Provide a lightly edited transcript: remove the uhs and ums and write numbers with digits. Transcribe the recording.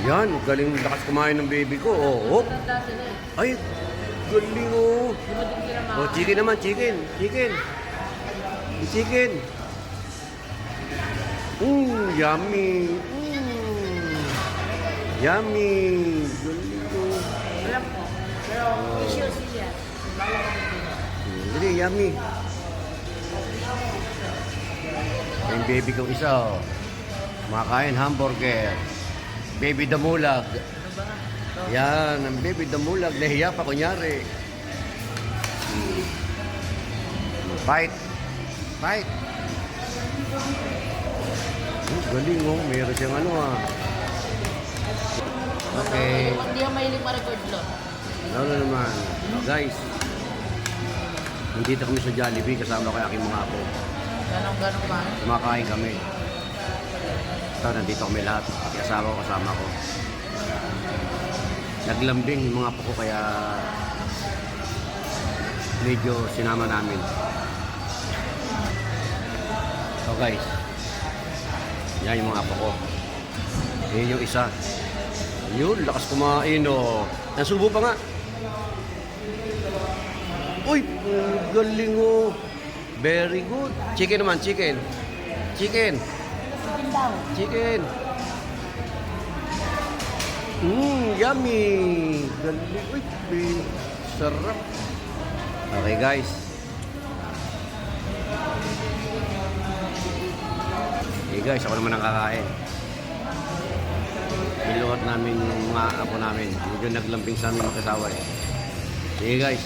Yan, galing lakas kumain ng baby ko. Oh, oh. Ay, galing oh. Oh, chicken naman, chicken. Chicken. Chicken. Yummy. Yummy. Galing oh. Alam ko. Pero, issue siya. Hindi, yummy. Yung baby kong isa, oh. Kumakain hamburger. Baby damulag. Yan, ang baby damulag. Nahiya pa, kunyari. Fight. Fight. Galing, oh. Meron siyang ano, ah. Okay. Hindi ako mahilig ma-record lo. Ano naman. Guys, nandito kami sa Jollibee kasama ko yung aking mga apo. Ganong ba? Kumakain kami. Ito, nandito kami lahat. Pati asawa ko, kasama ko. Naglambing yung mga apo ko kaya medyo sinama namin. So guys, yan yung mga apo ko. Yan yung isa. Yun, lakas kumain oh. Nasubo pa nga. Uy, galing oh. Very good. Chicken naman, chicken. Chicken. Chicken daw. Chicken. Yummy. Galing. Uy, sarap. Okay guys. Okay guys, ako naman ang kakain. Niluhat namin yung mga apo namin. Medyo naglambing sa amin magkasawa eh. Sige guys.